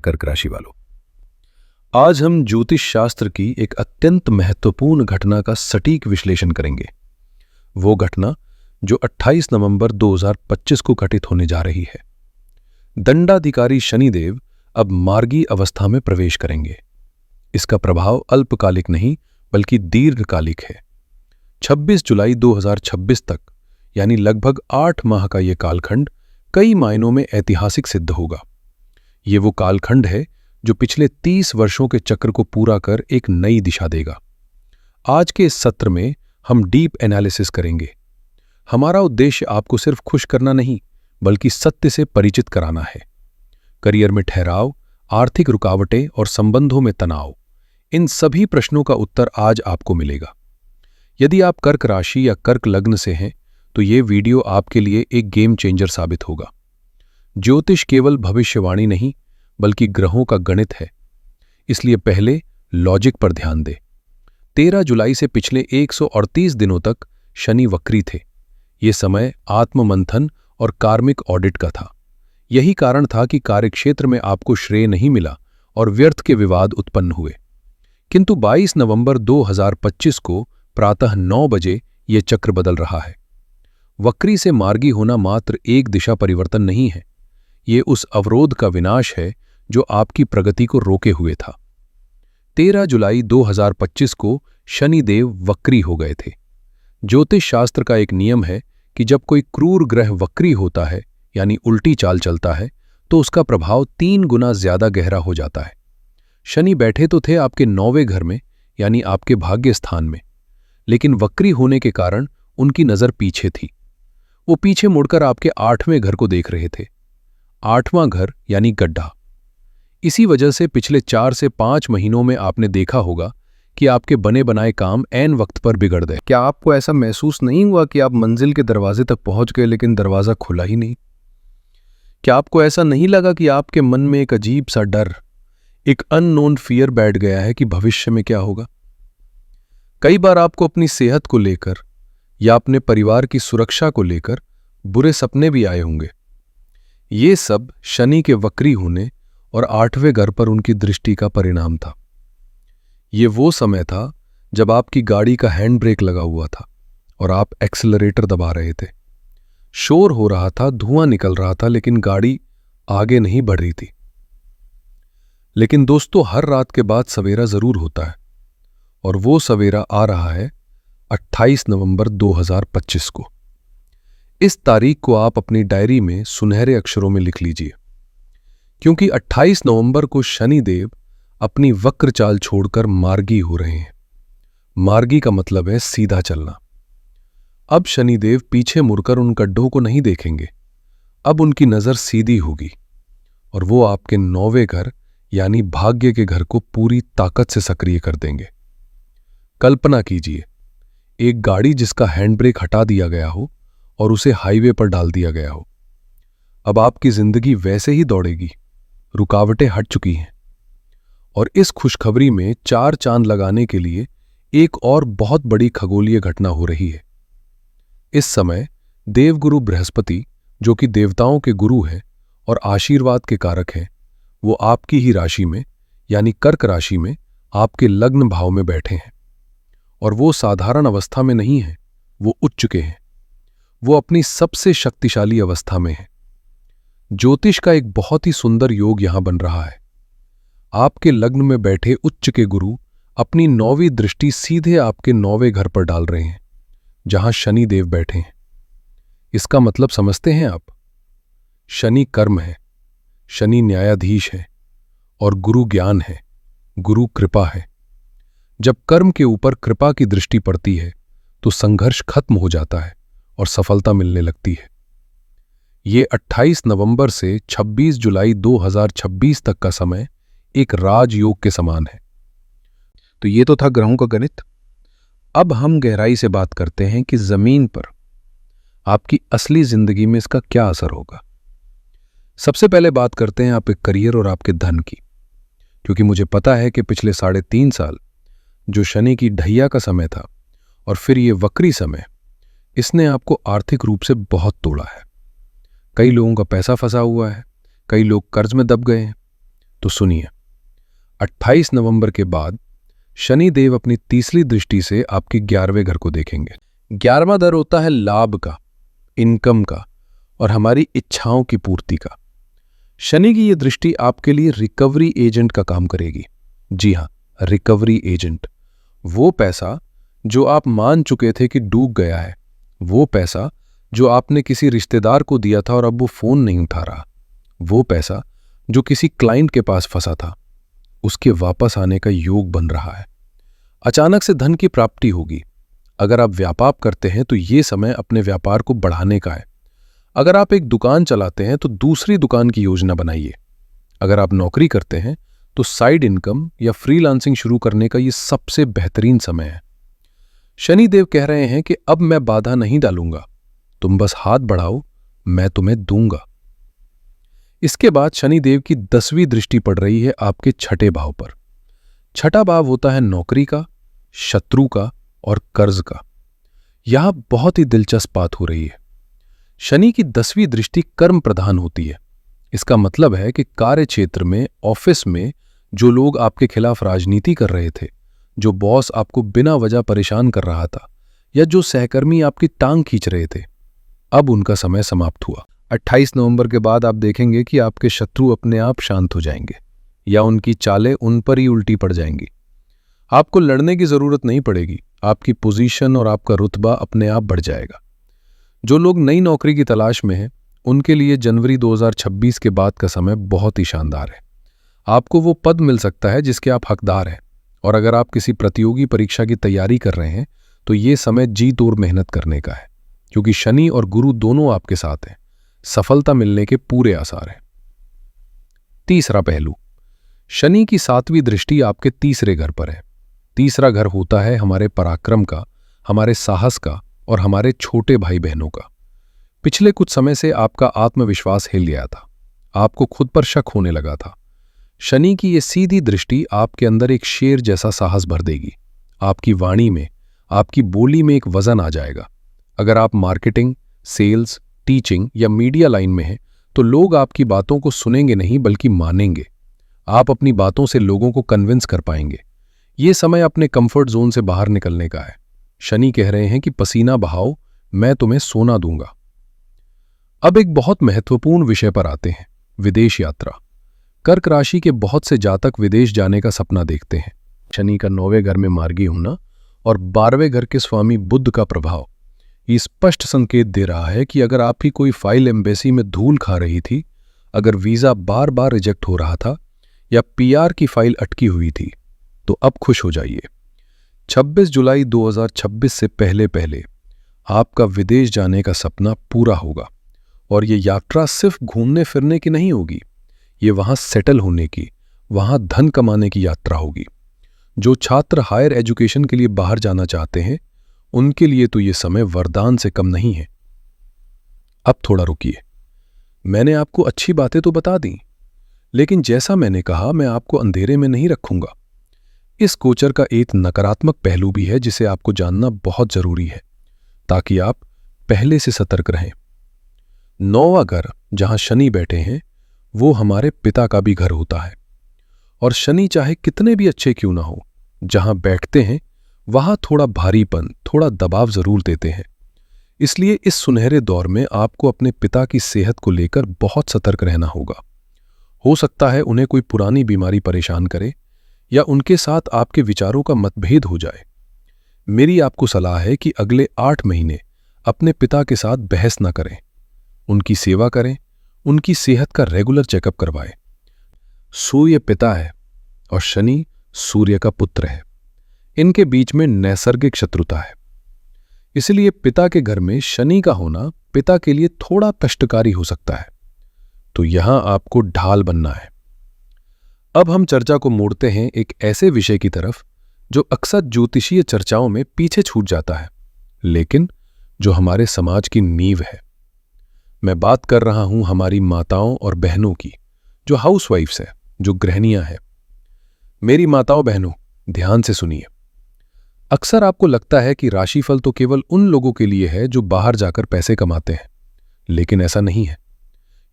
कर्क राशि वालों, आज हम ज्योतिष शास्त्र की एक अत्यंत महत्वपूर्ण घटना का सटीक विश्लेषण करेंगे। वो घटना जो 28 नवंबर 2025 को घटित होने जा रही है। दंडाधिकारी शनिदेव अब मार्गी अवस्था में प्रवेश करेंगे। इसका प्रभाव अल्पकालिक नहीं बल्कि दीर्घकालिक है। 26 जुलाई 2026 तक यानी लगभग 8 माह का यह कालखंड कई मायनों में ऐतिहासिक सिद्ध होगा। ये वो कालखंड है जो पिछले 30 वर्षों के चक्र को पूरा कर एक नई दिशा देगा। आज के इस सत्र में हम डीप एनालिसिस करेंगे। हमारा उद्देश्य आपको सिर्फ खुश करना नहीं बल्कि सत्य से परिचित कराना है। करियर में ठहराव, आर्थिक रुकावटें और संबंधों में तनाव, इन सभी प्रश्नों का उत्तर आज आपको मिलेगा। यदि आप कर्क राशि या कर्क लग्न से हैं तो ये वीडियो आपके लिए एक गेम चेंजर साबित होगा। ज्योतिष केवल भविष्यवाणी नहीं बल्कि ग्रहों का गणित है, इसलिए पहले लॉजिक पर ध्यान दें। 13 जुलाई से पिछले 138 दिनों तक शनि वक्री थे। ये समय आत्ममंथन और कार्मिक ऑडिट का था। यही कारण था कि कार्यक्षेत्र में आपको श्रेय नहीं मिला और व्यर्थ के विवाद उत्पन्न हुए। किंतु 22 नवंबर 2025 को प्रातः 9 बजे ये चक्र बदल रहा है। वक्री से मार्गी होना मात्र एक दिशा परिवर्तन नहीं है, ये उस अवरोध का विनाश है जो आपकी प्रगति को रोके हुए था। 13 जुलाई 2025 को शनिदेव वक्री हो गए थे। ज्योतिष शास्त्र का एक नियम है कि जब कोई क्रूर ग्रह वक्री होता है यानी उल्टी चाल चलता है तो उसका प्रभाव 3 गुना ज्यादा गहरा हो जाता है। शनि बैठे तो थे आपके 9वें घर में यानी आपके भाग्य स्थान में, लेकिन वक्री होने के कारण उनकी नजर पीछे थी। वो पीछे मुड़कर आपके 8वें घर को देख रहे थे। 8वां घर यानी गड्ढा। इसी वजह से पिछले 4 से 5 महीनों में आपने देखा होगा कि आपके बने बनाए काम ऐन वक्त पर बिगड़ गए। क्या आपको ऐसा महसूस नहीं हुआ कि आप मंजिल के दरवाजे तक पहुंच गए लेकिन दरवाजा खुला ही नहीं? क्या आपको ऐसा नहीं लगा कि आपके मन में एक अजीब सा डर, एक अननोन फियर बैठ गया है कि भविष्य में क्या होगा? कई बार आपको अपनी सेहत को लेकर या अपने परिवार की सुरक्षा को लेकर बुरे सपने भी आए होंगे। ये सब शनि के वक्री होने और 8वें घर पर उनकी दृष्टि का परिणाम था। ये वो समय था जब आपकी गाड़ी का हैंड ब्रेक लगा हुआ था और आप एक्सेलरेटर दबा रहे थे। शोर हो रहा था, धुआं निकल रहा था, लेकिन गाड़ी आगे नहीं बढ़ रही थी। लेकिन दोस्तों, हर रात के बाद सवेरा जरूर होता है और वो सवेरा आ रहा है 28 नवंबर 2025 को। इस तारीख को आप अपनी डायरी में सुनहरे अक्षरों में लिख लीजिए, क्योंकि 28 नवंबर को शनिदेव अपनी वक्र चाल छोड़कर मार्गी हो रहे हैं। मार्गी का मतलब है सीधा चलना। अब शनिदेव पीछे मुड़कर उन गड्ढों को नहीं देखेंगे। अब उनकी नजर सीधी होगी और वो आपके 9वें घर यानी भाग्य के घर को पूरी ताकत से सक्रिय कर देंगे। कल्पना कीजिए, एक गाड़ी जिसका हैंड ब्रेक हटा दिया गया हो और उसे हाईवे पर डाल दिया गया हो। अब आपकी जिंदगी वैसे ही दौड़ेगी, रुकावटें हट चुकी हैं। और इस खुशखबरी में 4 चांद लगाने के लिए एक और बहुत बड़ी खगोलीय घटना हो रही है। इस समय देवगुरु बृहस्पति, जो कि देवताओं के गुरु हैं और आशीर्वाद के कारक हैं, वो आपकी ही राशि में यानी कर्क राशि में आपके लग्न भाव में बैठे हैं। और वो साधारण अवस्था में नहीं है, वो उच्च चुके हैं। वो अपनी सबसे शक्तिशाली अवस्था में है। ज्योतिष का एक बहुत ही सुंदर योग यहां बन रहा है। आपके लग्न में बैठे उच्च के गुरु अपनी 9वीं दृष्टि सीधे आपके 9वें घर पर डाल रहे हैं, जहां शनि देव बैठे हैं। इसका मतलब समझते हैं आप? शनि कर्म है, शनि न्यायाधीश है और गुरु ज्ञान है, गुरु कृपा है। जब कर्म के ऊपर कृपा की दृष्टि पड़ती है तो संघर्ष खत्म हो जाता है और सफलता मिलने लगती है। ये 28 नवंबर से 26 जुलाई 2026 तक का समय एक राजयोग के समान है। तो ये तो था ग्रहों का गणित। अब हम गहराई से बात करते हैं कि जमीन पर आपकी असली जिंदगी में इसका क्या असर होगा। सबसे पहले बात करते हैं आपके करियर और आपके धन की, क्योंकि मुझे पता है कि पिछले 3.5 साल जो शनि की ढैया का समय था और फिर ये वक्री समय, इसने आपको आर्थिक रूप से बहुत तोड़ा है। कई लोगों का पैसा फंसा हुआ है, कई लोग कर्ज में दब गए हैं। तो सुनिए, 28 नवंबर के बाद शनि देव अपनी तीसरी दृष्टि से आपके 11वें घर को देखेंगे। 11वां घर होता है लाभ का, इनकम का और हमारी इच्छाओं की पूर्ति का। शनि की यह दृष्टि आपके लिए रिकवरी एजेंट का काम करेगी। जी हां, रिकवरी एजेंट। वो पैसा जो आप मान चुके थे कि डूब गया है, वो पैसा जो आपने किसी रिश्तेदार को दिया था और अब वो फोन नहीं उठा रहा, वो पैसा जो किसी क्लाइंट के पास फंसा था, उसके वापस आने का योग बन रहा है। अचानक से धन की प्राप्ति होगी। अगर आप व्यापार करते हैं तो ये समय अपने व्यापार को बढ़ाने का है। अगर आप एक दुकान चलाते हैं तो दूसरी दुकान की योजना बनाइए। अगर आप नौकरी करते हैं तो साइड इनकम या फ्रीलांसिंग शुरू करने का ये सबसे बेहतरीन समय है। शनि देव कह रहे हैं कि अब मैं बाधा नहीं डालूंगा, तुम बस हाथ बढ़ाओ, मैं तुम्हें दूंगा। इसके बाद शनि देव की 10वीं दृष्टि पड़ रही है आपके छठे भाव पर। छठा भाव होता है नौकरी का, शत्रु का और कर्ज का। यहां बहुत ही दिलचस्प बात हो रही है। शनि की 10वीं दृष्टि कर्म प्रधान होती है। इसका मतलब है कि कार्य क्षेत्र में, ऑफिस में जो लोग आपके खिलाफ राजनीति कर रहे थे, जो बॉस आपको बिना वजह परेशान कर रहा था या जो सहकर्मी आपकी टांग खींच रहे थे, अब उनका समय समाप्त हुआ। 28 नवंबर के बाद आप देखेंगे कि आपके शत्रु अपने आप शांत हो जाएंगे या उनकी चालें उन पर ही उल्टी पड़ जाएंगी। आपको लड़ने की जरूरत नहीं पड़ेगी। आपकी पोजीशन और आपका रुतबा अपने आप बढ़ जाएगा। जो लोग नई नौकरी की तलाश में हैं, उनके लिए जनवरी 2026 के बाद का समय बहुत ही शानदार है। आपको वो पद मिल सकता है जिसके आप हकदार हैं। और अगर आप किसी प्रतियोगी परीक्षा की तैयारी कर रहे हैं तो ये समय जी तोड़ मेहनत करने का है, क्योंकि शनि और गुरु दोनों आपके साथ हैं। सफलता मिलने के पूरे आसार हैं। तीसरा पहलू, शनि की 7वीं दृष्टि आपके तीसरे घर पर है। तीसरा घर होता है हमारे पराक्रम का, हमारे साहस का और हमारे छोटे भाई बहनों का। पिछले कुछ समय से आपका आत्मविश्वास हिल गया था, आपको खुद पर शक होने लगा था। शनि की ये सीधी दृष्टि आपके अंदर एक शेर जैसा साहस भर देगी। आपकी वाणी में, आपकी बोली में एक वजन आ जाएगा। अगर आप मार्केटिंग, सेल्स, टीचिंग या मीडिया लाइन में हैं तो लोग आपकी बातों को सुनेंगे नहीं बल्कि मानेंगे। आप अपनी बातों से लोगों को कन्विंस कर पाएंगे। ये समय अपने कंफर्ट जोन से बाहर निकलने का है। शनि कह रहे हैं कि पसीना बहाओ, मैं तुम्हें सोना दूंगा। अब एक बहुत महत्वपूर्ण विषय पर आते हैं, विदेश यात्रा। कर्क राशि के बहुत से जातक विदेश जाने का सपना देखते हैं। शनि का 9वें घर में मार्गी होना और 12वें घर के स्वामी बुध का प्रभाव ये स्पष्ट संकेत दे रहा है कि अगर आपकी कोई फाइल एम्बेसी में धूल खा रही थी, अगर वीजा बार बार रिजेक्ट हो रहा था या पीआर की फाइल अटकी हुई थी, तो अब खुश हो जाइए। 26 जुलाई 2026 से पहले पहले आपका विदेश जाने का सपना पूरा होगा। और ये यात्रा सिर्फ घूमने फिरने की नहीं होगी, ये वहां सेटल होने की, वहां धन कमाने की यात्रा होगी। जो छात्र हायर एजुकेशन के लिए बाहर जाना चाहते हैं, उनके लिए तो ये समय वरदान से कम नहीं है। अब थोड़ा रुकिए, मैंने आपको अच्छी बातें तो बता दी, लेकिन जैसा मैंने कहा, मैं आपको अंधेरे में नहीं रखूंगा। इस गोचर का एक नकारात्मक पहलू भी है जिसे आपको जानना बहुत जरूरी है, ताकि आप पहले से सतर्क रहें। 9वां घर जहां शनि बैठे हैं, वो हमारे पिता का भी घर होता है। और शनि चाहे कितने भी अच्छे क्यों ना हो, जहां बैठते हैं वहां थोड़ा भारीपन, थोड़ा दबाव जरूर देते हैं। इसलिए इस सुनहरे दौर में आपको अपने पिता की सेहत को लेकर बहुत सतर्क रहना होगा। हो सकता है उन्हें कोई पुरानी बीमारी परेशान करे या उनके साथ आपके विचारों का मतभेद हो जाए। मेरी आपको सलाह है कि अगले 8 महीने अपने पिता के साथ बहस न करें, उनकी सेवा करें, उनकी सेहत का रेगुलर चेकअप करवाएं। सूर्य पिता है और शनि सूर्य का पुत्र है। इनके बीच में नैसर्गिक शत्रुता है। इसलिए पिता के घर में शनि का होना पिता के लिए थोड़ा कष्टकारी हो सकता है। तो यहां आपको ढाल बनना है। अब हम चर्चा को मोड़ते हैं एक ऐसे विषय की तरफ जो अक्सर ज्योतिषीय चर्चाओं में पीछे छूट जाता है, लेकिन जो हमारे समाज की नींव है। मैं बात कर रहा हूं हमारी माताओं और बहनों की, जो हाउसवाइफ्स है, जो गृहिणियां हैं। मेरी माताओं बहनों, ध्यान से सुनिए। अक्सर आपको लगता है कि राशिफल तो केवल उन लोगों के लिए है जो बाहर जाकर पैसे कमाते हैं, लेकिन ऐसा नहीं है।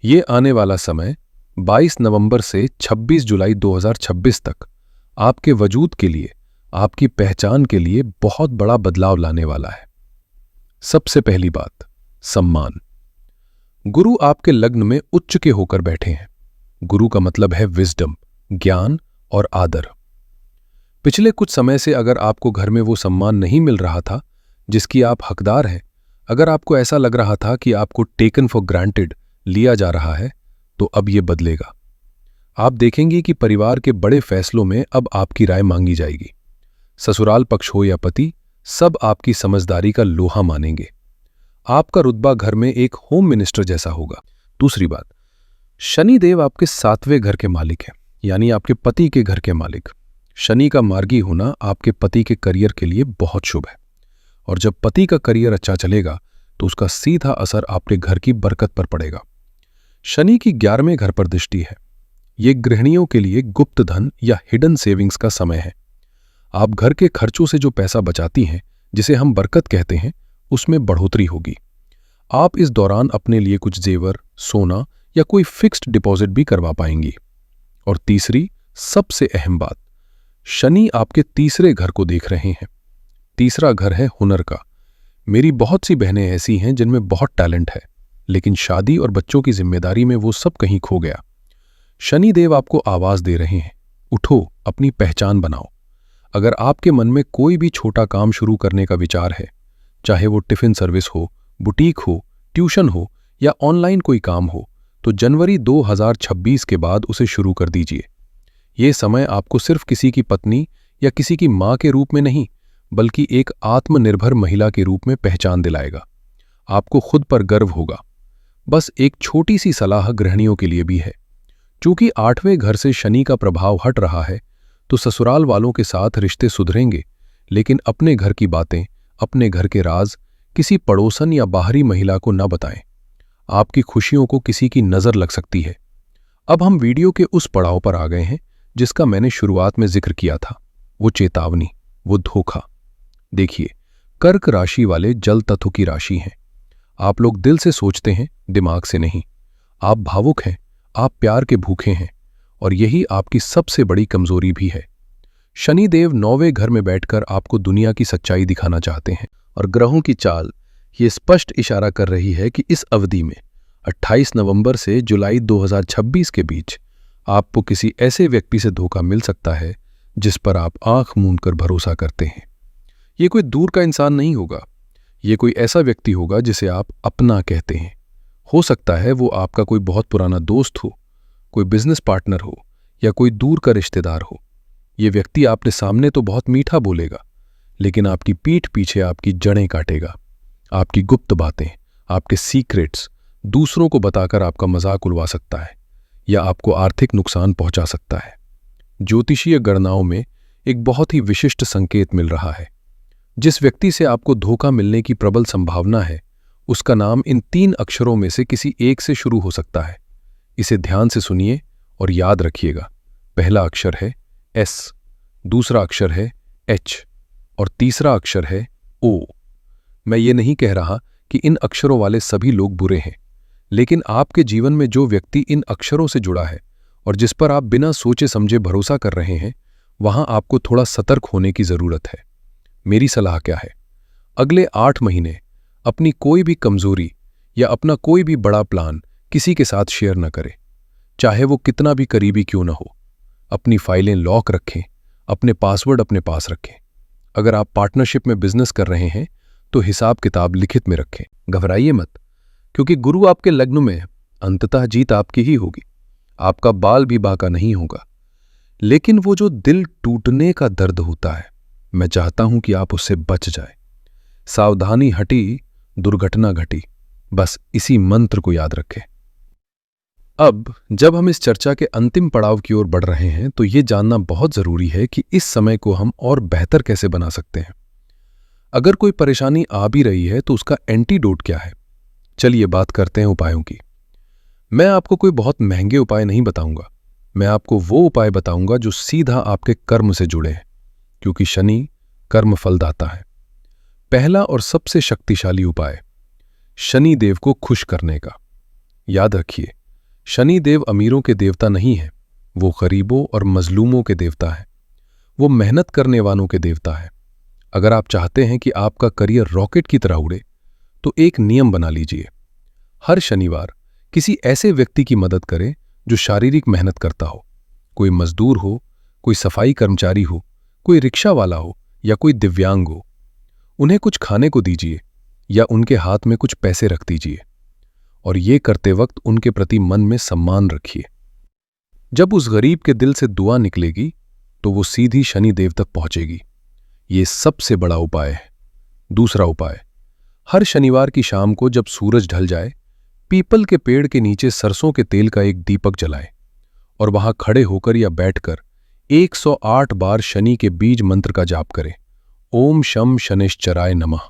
ये आने वाला समय 22 नवंबर से 26 जुलाई 2026 तक आपके वजूद के लिए, आपकी पहचान के लिए बहुत बड़ा बदलाव लाने वाला है। सबसे पहली बात, सम्मान। गुरु आपके लग्न में उच्च के होकर बैठे हैं। गुरु का मतलब है विजडम, ज्ञान और आदर। पिछले कुछ समय से अगर आपको घर में वो सम्मान नहीं मिल रहा था जिसकी आप हकदार हैं, अगर आपको ऐसा लग रहा था कि आपको टेकन फॉर ग्रांटेड लिया जा रहा है, तो अब ये बदलेगा। आप देखेंगे कि परिवार के बड़े फैसलों में अब आपकी राय मांगी जाएगी। ससुराल पक्ष हो या पति, सब आपकी समझदारी का लोहा मानेंगे। आपका रुतबा घर में एक होम मिनिस्टर जैसा होगा। दूसरी बात, शनि देव आपके 7वें घर के मालिक हैं, यानी आपके पति के घर के मालिक। शनि का मार्गी होना आपके पति के करियर के लिए बहुत शुभ है, और जब पति का करियर अच्छा चलेगा तो उसका सीधा असर आपके घर की बरकत पर पड़ेगा। शनि की 11वें घर पर दृष्टि है। ये गृहिणियों के लिए गुप्त धन या हिडन सेविंग्स का समय है। आप घर के खर्चों से जो पैसा बचाती हैं, जिसे हम बरकत कहते हैं, उसमें बढ़ोतरी होगी। आप इस दौरान अपने लिए कुछ जेवर, सोना या कोई फिक्स्ड डिपॉजिट भी करवा पाएंगी। और तीसरी, सबसे अहम बात, शनि आपके तीसरे घर को देख रहे हैं। तीसरा घर है हुनर का। मेरी बहुत सी बहनें ऐसी हैं जिनमें बहुत टैलेंट है, लेकिन शादी और बच्चों की जिम्मेदारी में वो सब कहीं खो गया। शनि देव आपको आवाज दे रहे हैं, उठो, अपनी पहचान बनाओ। अगर आपके मन में कोई भी छोटा काम शुरू करने का विचार है, चाहे वो टिफिन सर्विस हो, बुटीक हो, ट्यूशन हो या ऑनलाइन कोई काम हो, तो जनवरी 2026 के बाद उसे शुरू कर दीजिए। ये समय आपको सिर्फ किसी की पत्नी या किसी की मां के रूप में नहीं, बल्कि एक आत्मनिर्भर महिला के रूप में पहचान दिलाएगा। आपको खुद पर गर्व होगा। बस एक छोटी सी सलाह गृहिणियों के लिए भी है। चूंकि 8वें घर से शनि का प्रभाव हट रहा है, तो ससुराल वालों के साथ रिश्ते सुधरेंगे, लेकिन अपने घर की बातें, अपने घर के राज किसी पड़ोसन या बाहरी महिला को न बताएं। आपकी खुशियों को किसी की नजर लग सकती है। अब हम वीडियो के उस पड़ाव पर आ गए हैं जिसका मैंने शुरुआत में जिक्र किया था, वो चेतावनी, वो धोखा। देखिए, कर्क राशि वाले जल तत्व की राशि हैं। आप लोग दिल से सोचते हैं, दिमाग से नहीं। आप भावुक हैं, आप प्यार के भूखे हैं, और यही आपकी सबसे बड़ी कमजोरी भी है। शनि देव 9वें घर में बैठकर आपको दुनिया की सच्चाई दिखाना चाहते हैं, और ग्रहों की चाल ये स्पष्ट इशारा कर रही है कि इस अवधि में 28 नवंबर से जुलाई 2026 के बीच आपको किसी ऐसे व्यक्ति से धोखा मिल सकता है जिस पर आप आंख मूंद कर भरोसा करते हैं। ये कोई दूर का इंसान नहीं होगा, ये कोई ऐसा व्यक्ति होगा जिसे आप अपना कहते हैं। हो सकता है वो आपका कोई बहुत पुराना दोस्त हो, कोई बिजनेस पार्टनर हो, या कोई दूर का रिश्तेदार हो। ये व्यक्ति आपने सामने तो बहुत मीठा बोलेगा, लेकिन आपकी पीठ पीछे आपकी जड़ें काटेगा। आपकी गुप्त बातें, आपके सीक्रेट्स दूसरों को बताकर आपका मजाक उड़वा सकता है या आपको आर्थिक नुकसान पहुंचा सकता है। ज्योतिषीय गणनाओं में एक बहुत ही विशिष्ट संकेत मिल रहा है। जिस व्यक्ति से आपको धोखा मिलने की प्रबल संभावना है, उसका नाम इन 3 अक्षरों में से किसी एक से शुरू हो सकता है। इसे ध्यान से सुनिए और याद रखिएगा। पहला अक्षर है S, दूसरा अक्षर है H और तीसरा अक्षर है O। मैं ये नहीं कह रहा कि इन अक्षरों वाले सभी लोग बुरे हैं, लेकिन आपके जीवन में जो व्यक्ति इन अक्षरों से जुड़ा है और जिस पर आप बिना सोचे समझे भरोसा कर रहे हैं, वहां आपको थोड़ा सतर्क होने की जरूरत है। मेरी सलाह क्या है? अगले 8 महीने अपनी कोई भी कमजोरी या अपना कोई भी बड़ा प्लान किसी के साथ शेयर न करें, चाहे वो कितना भी करीबी क्यों न हो। अपनी फाइलें लॉक रखें, अपने पासवर्ड अपने पास रखें। अगर आप पार्टनरशिप में बिजनेस कर रहे हैं तो हिसाब किताब लिखित में रखें। घबराइए मत, क्योंकि गुरु आपके लग्न में है। अंततः जीत आपकी ही होगी। आपका बाल भी बांका नहीं होगा, लेकिन वो जो दिल टूटने का दर्द होता है, मैं चाहता हूं कि आप उससे बच जाए। सावधानी हटी, दुर्घटना घटी। बस इसी मंत्र को याद रखें। अब जब हम इस चर्चा के अंतिम पड़ाव की ओर बढ़ रहे हैं, तो ये जानना बहुत जरूरी है कि इस समय को हम और बेहतर कैसे बना सकते हैं। अगर कोई परेशानी आ भी रही है तो उसका एंटीडोट क्या है? चलिए बात करते हैं उपायों की। मैं आपको कोई बहुत महंगे उपाय नहीं बताऊंगा। मैं आपको वो उपाय बताऊंगा जो सीधा आपके कर्म से जुड़े हैं, क्योंकि शनि कर्म फलदाता है। पहला और सबसे शक्तिशाली उपाय, शनि देव को खुश करने का। याद रखिए, शनिदेव अमीरों के देवता नहीं है, वो गरीबों और मजलूमों के देवता है। वो मेहनत करने वालों के देवता है। अगर आप चाहते हैं कि आपका करियर रॉकेट की तरह उड़े, तो एक नियम बना लीजिए। हर शनिवार किसी ऐसे व्यक्ति की मदद करें जो शारीरिक मेहनत करता हो। कोई मजदूर हो, कोई सफाई कर्मचारी हो, कोई रिक्शा वाला हो या कोई दिव्यांग हो। उन्हें कुछ खाने को दीजिए या उनके हाथ में कुछ पैसे रख दीजिए, और ये करते वक्त उनके प्रति मन में सम्मान रखिए। जब उस गरीब के दिल से दुआ निकलेगी तो वो सीधी शनिदेव तक पहुंचेगी। ये सबसे बड़ा उपाय है। दूसरा उपाय, हर शनिवार की शाम को जब सूरज ढल जाए, पीपल के पेड़ के नीचे सरसों के तेल का एक दीपक जलाए और वहां खड़े होकर या बैठकर 108 बार शनि के बीज मंत्र का जाप करें। ओम शम शनिश्चराय नमः।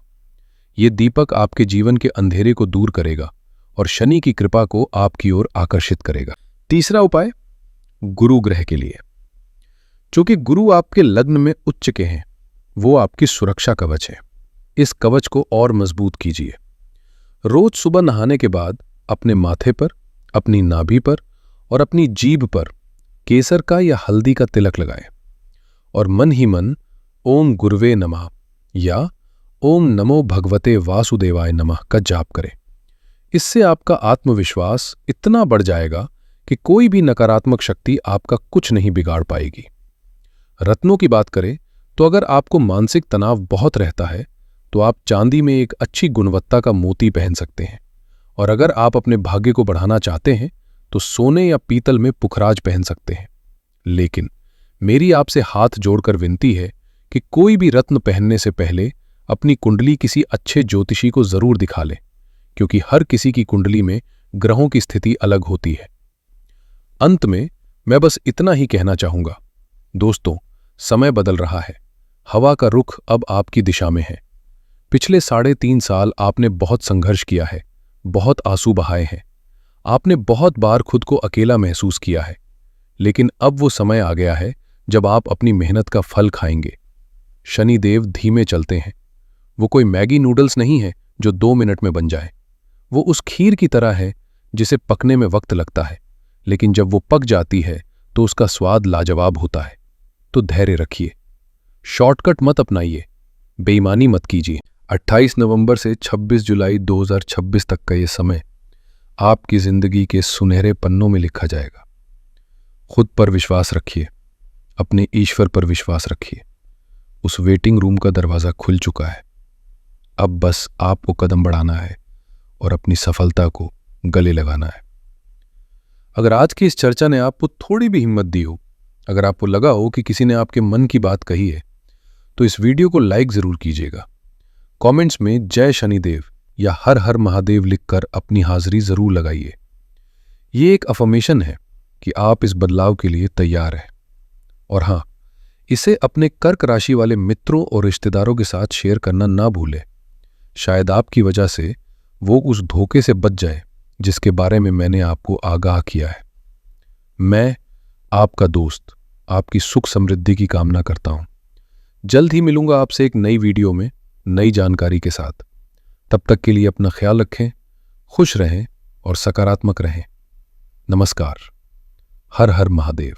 ये दीपक आपके जीवन के अंधेरे को दूर करेगा और शनि की कृपा को आपकी ओर आकर्षित करेगा। तीसरा उपाय, गुरु ग्रह के लिए। चूंकि गुरु आपके लग्न में उच्च के हैं, वो आपकी सुरक्षा कवच है। इस कवच को और मजबूत कीजिए। रोज सुबह नहाने के बाद अपने माथे पर, अपनी नाभि पर और अपनी जीभ पर केसर का या हल्दी का तिलक लगाएं और मन ही मन ओम गुरुवे नमः या ओम नमो भगवते वासुदेवाय नमः का जाप करें। इससे आपका आत्मविश्वास इतना बढ़ जाएगा कि कोई भी नकारात्मक शक्ति आपका कुछ नहीं बिगाड़ पाएगी। रत्नों की बात करें तो अगर आपको मानसिक तनाव बहुत रहता है तो आप चांदी में एक अच्छी गुणवत्ता का मोती पहन सकते हैं, और अगर आप अपने भाग्य को बढ़ाना चाहते हैं तो सोने या पीतल में पुखराज पहन सकते हैं। लेकिन मेरी आपसे हाथ जोड़कर विनती है कि कोई भी रत्न पहनने से पहले अपनी कुंडली किसी अच्छे ज्योतिषी को जरूर दिखा लें, क्योंकि हर किसी की कुंडली में ग्रहों की स्थिति अलग होती है। अंत में मैं बस इतना ही कहना चाहूंगा, दोस्तों, समय बदल रहा है। हवा का रुख अब आपकी दिशा में है। पिछले 3.5 साल आपने बहुत संघर्ष किया है, बहुत आंसू बहाए हैं। आपने बहुत बार खुद को अकेला महसूस किया है, लेकिन अब वो समय आ गया है जब आप अपनी मेहनत का फल खाएंगे। शनिदेव धीमे चलते हैं। वो कोई मैगी नूडल्स नहीं है जो 2 मिनट में बन जाए। वो उस खीर की तरह है जिसे पकने में वक्त लगता है, लेकिन जब वो पक जाती है तो उसका स्वाद लाजवाब होता है। तो धैर्य रखिए, शॉर्टकट मत अपनाइए, बेईमानी मत कीजिए। 28 नवंबर से 26 जुलाई 2026 तक का ये समय आपकी जिंदगी के सुनहरे पन्नों में लिखा जाएगा। खुद पर विश्वास रखिए, अपने ईश्वर पर विश्वास रखिए। उस वेटिंग रूम का दरवाजा खुल चुका है। अब बस आपको कदम बढ़ाना है और अपनी सफलता को गले लगाना है। अगर आज की इस चर्चा ने आपको थोड़ी भी हिम्मत दी हो, अगर आपको लगा हो कि किसी ने आपके मन की बात कही है, तो इस वीडियो को लाइक जरूर कीजिएगा। कमेंट्स में जय शनिदेव या हर हर महादेव लिखकर अपनी हाजिरी जरूर लगाइए। ये एक अफर्मेशन है कि आप इस बदलाव के लिए तैयार हैं। और हाँ, इसे अपने कर्क राशि वाले मित्रों और रिश्तेदारों के साथ शेयर करना ना भूलें। शायद आपकी वजह से वो उस धोखे से बच जाए जिसके बारे में मैंने आपको आगाह किया है। मैं आपका दोस्त आपकी सुख समृद्धि की कामना करता हूं। जल्द ही मिलूंगा आपसे एक नई वीडियो में नई जानकारी के साथ। तब तक के लिए अपना ख्याल रखें, खुश रहें और सकारात्मक रहें। नमस्कार। हर हर महादेव।